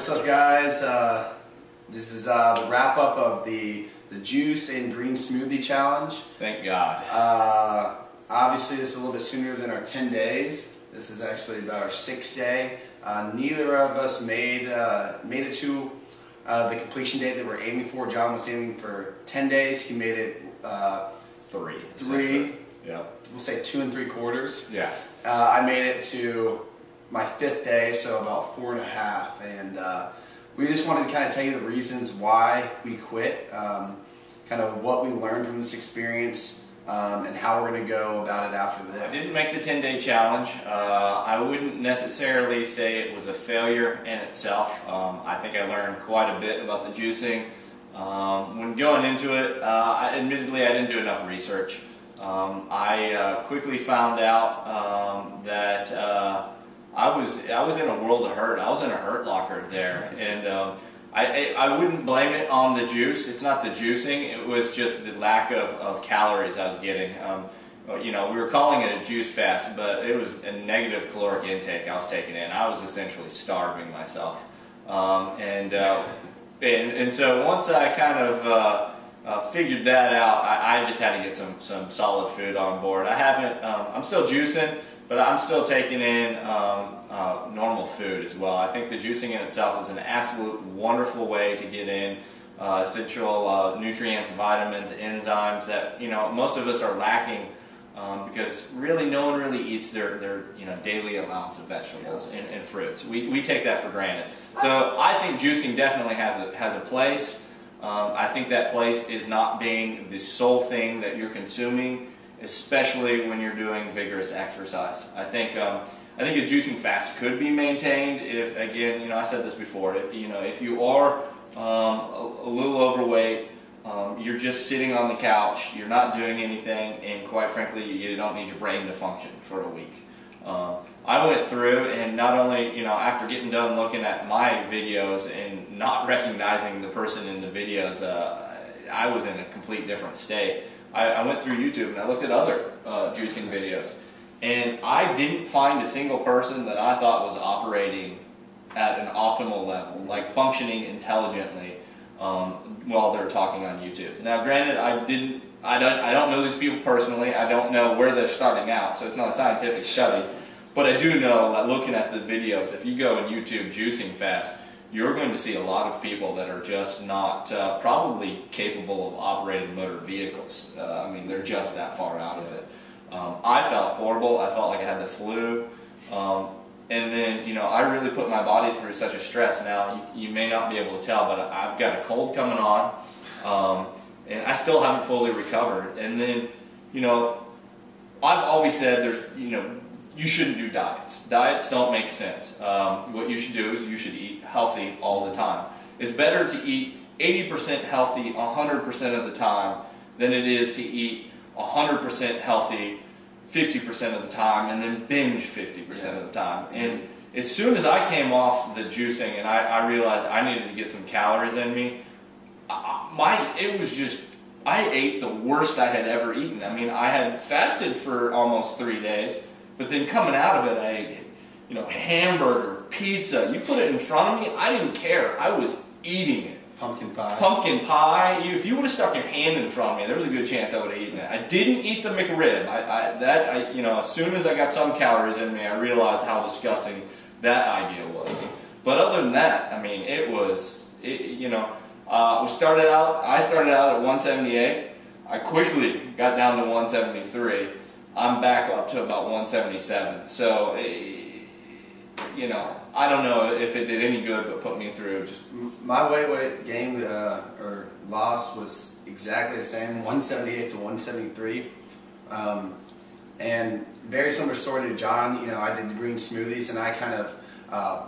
what's up, guys? This is the wrap-up of the juice and green smoothie challenge. Thank God. Obviously, this is a little bit sooner than our 10 days. This is actually about our 6th day. Neither of us made it to the completion date that we're aiming for. John was aiming for 10 days. He made it three. Yep. We'll say 2 3/4. Yeah. I made it to my 5th day, so about 4.5, and we just wanted to kind of tell you the reasons why we quit, kind of what we learned from this experience, and how we're going to go about it after this. I didn't make the 10-day challenge. I wouldn't necessarily say it was a failure in itself. I think I learned quite a bit about the juicing. When going into it, admittedly I didn't do enough research. I quickly found out that I was in a world of hurt. I was in a hurt locker there, and I wouldn't blame it on the juice. It's not the juicing. It was just the lack of calories I was getting. You know, we were calling it a juice fast, but it was a negative caloric intake I was taking in. I was essentially starving myself, and so once I kind of figured that out, I just had to get some solid food on board. I haven't. I'm still juicing, but I'm still taking in normal food as well. I think the juicing in itself is an absolute wonderful way to get in essential nutrients, vitamins, enzymes that most of us are lacking because really no one really eats their daily allowance of vegetables and fruits. We take that for granted. So I think juicing definitely has a place. I think that place is not being the sole thing that you're consuming, especially when you're doing vigorous exercise. I think a juicing fast could be maintained if, again, I said this before, if you are a little overweight, you're just sitting on the couch, you're not doing anything, and quite frankly, you don't need your brain to function for a week. I went through, and not only, after getting done looking at my videos and not recognizing the person in the videos, I was in a complete different state. I went through YouTube and I looked at other juicing videos, and I didn't find a single person that I thought was operating at an optimal level, like functioning intelligently while they're talking on YouTube. Now, granted, I don't know these people personally. I don't know where they're starting out, so it's not a scientific study. But I do know that looking at the videos, if you go on YouTube juicing fast, you're going to see a lot of people that are just not probably capable of operating motor vehicles. I mean, they're just that far out of it. I felt horrible. I felt like I had the flu. And then, I really put my body through such a stress. Now, you may not be able to tell, but I've got a cold coming on, and I still haven't fully recovered. And then, I've always said you shouldn't do diets. Diets don't make sense. What you should do is you should eat healthy all the time. It's better to eat 80% healthy 100% of the time than it is to eat 100% healthy 50% of the time and then binge 50% of the time. And as soon as I came off the juicing and I realized I needed to get some calories in me, I ate the worst I had ever eaten. I mean, I had fasted for almost 3 days. But then coming out of it, I ate, hamburger, pizza. You put it in front of me, I didn't care. I was eating it. Pumpkin pie. Pumpkin pie. If you would have stuck your hand in front of me, there was a good chance I would have eaten it. I didn't eat the McRib. As soon as I got some calories in me, I realized how disgusting that idea was. But other than that, I mean, I started out at 178. I quickly got down to 173. I'm back up to about 177. So, I don't know if it did any good, but put me through. Just my weight gain or loss was exactly the same, 178 to 173, and very similar story to John. I did green smoothies, and I kind of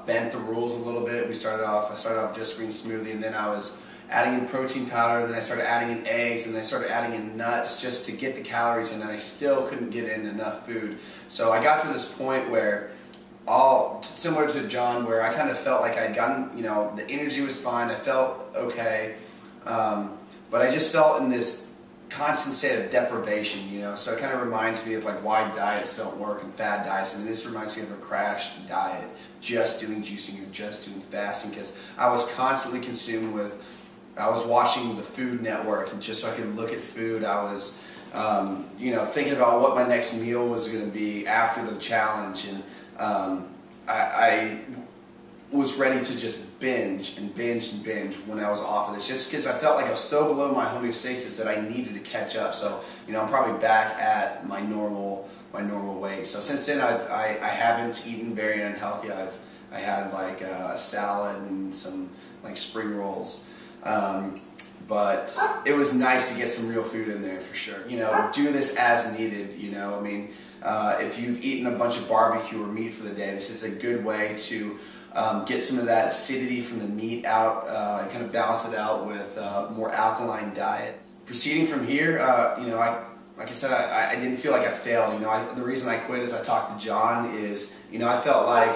bent the rules a little bit. I started off just green smoothie, and then I was adding in protein powder, and then I started adding in eggs, and then I started adding in nuts just to get the calories in, and I still couldn't get in enough food. So I got to this point where, similar to John, where I kind of felt like I'd gotten, the energy was fine, I felt okay, but I just felt in this constant state of deprivation, you know. So it kind of reminds me of like why diets don't work and fad diets. I mean, this reminds me of a crash diet, just doing juicing or just doing fasting, because I was constantly consumed with, I was watching the Food Network, and just so I could look at food, I was, you know, thinking about what my next meal was going to be after the challenge, and I was ready to just binge and binge and binge when I was off of this, just because I felt like I was so below my homeostasis that I needed to catch up. So, you know, I'm probably back at my normal weight. So since then, I haven't eaten very unhealthy. I had like a salad and some like spring rolls, but it was nice to get some real food in there for sure. You know, do this as needed. You know, I mean, if you've eaten a bunch of barbecue or meat for the day, this is a good way to get some of that acidity from the meat out and kind of balance it out with a more alkaline diet. Proceeding from here, you know, like I said, I didn't feel like I failed. You know, the reason I quit, as I talked to John, is, you know, I felt like,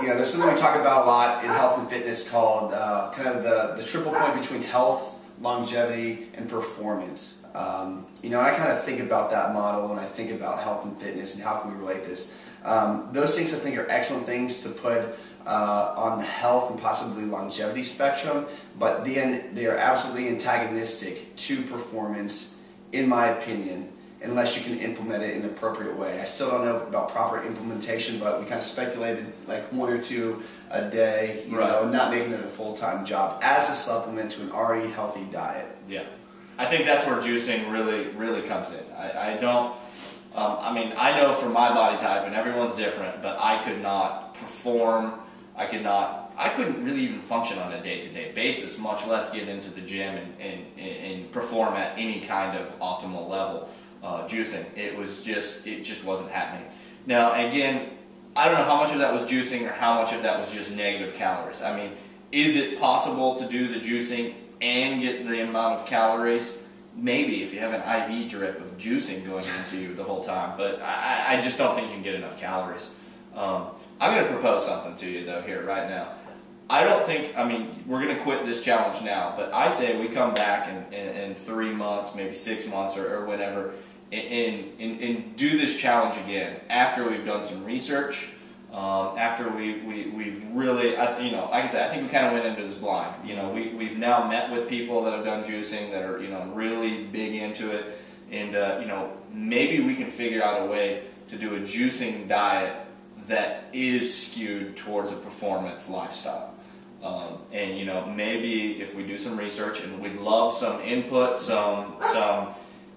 you know, there's something we talk about a lot in health and fitness called kind of the triple point between health, longevity, and performance. You know, I kind of think about that model when I think about health and fitness and how can we relate this. Those things I think are excellent things to put on the health and possibly longevity spectrum, but then they are absolutely antagonistic to performance, in my opinion, unless you can implement it in an appropriate way. I still don't know about proper implementation, but we kind of speculated like 1 or 2 a day, you know, not making it a full-time job as a supplement to an already healthy diet. Yeah, I think that's where juicing really comes in. I don't. I mean, I know for my body type, and everyone's different, but I could not perform. I couldn't really even function on a day-to-day basis, much less get into the gym and perform at any kind of optimal level juicing. It just wasn't happening. Now, again, I don't know how much of that was juicing or how much of that was just negative calories. I mean, is it possible to do the juicing and get the amount of calories? Maybe, if you have an IV drip of juicing going into you the whole time, but I just don't think you can get enough calories. I'm going to propose something to you, though, here, right now. I don't think, I mean, we're going to quit this challenge now, but I say we come back in 3 months, maybe 6 months, or whenever, and do this challenge again after we've done some research, after we've really, you know, like I said, I think we kind of went into this blind. You know, we've now met with people that have done juicing that are, you know, really big into it, and, you know, maybe we can figure out a way to do a juicing diet that is skewed towards a performance lifestyle. And, you know, maybe if we do some research, and we'd love some input, some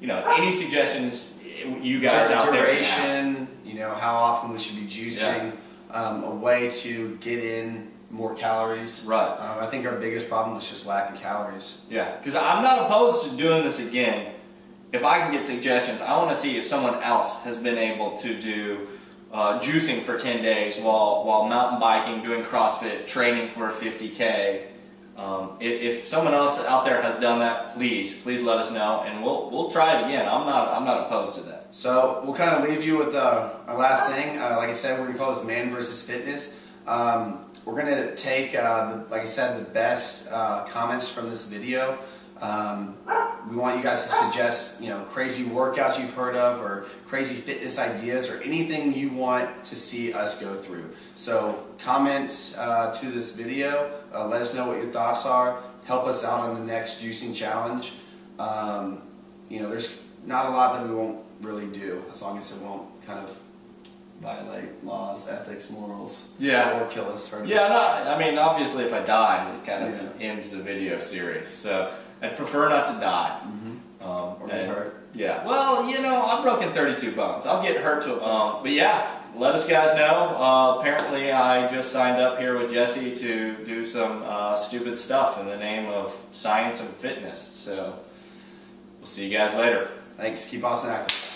you know, any suggestions you guys out there duration, you know, how often we should be juicing, a way to get in more calories. Right. I think our biggest problem is just lack of calories. Yeah, because I'm not opposed to doing this again. If I can get suggestions, I want to see if someone else has been able to do juicing for 10 days while mountain biking, doing CrossFit, training for a 50K. If someone else out there has done that, please let us know, and we'll try it again. I'm not opposed to that. So we'll kind of leave you with our last thing. Like I said, we're gonna call this Man versus Fitness. We're gonna take, like I said, the best comments from this video. We want you guys to suggest, you know, crazy workouts you've heard of, or crazy fitness ideas, or anything you want to see us go through. So comment to this video, let us know what your thoughts are, help us out on the next juicing challenge. You know, there's not a lot that we won't really do, as long as it won't kind of violate laws, ethics, morals, or kill us. I mean, obviously if I die, it kind of ends the video series, so I'd prefer not to die. Or get hurt. Yeah, well, you know, I've broken 32 bones. I'll get hurt to but yeah, let us guys know. Apparently I just signed up here with Jesse to do some stupid stuff in the name of science and fitness. So we'll see you guys later. Thanks. Keep awesome active.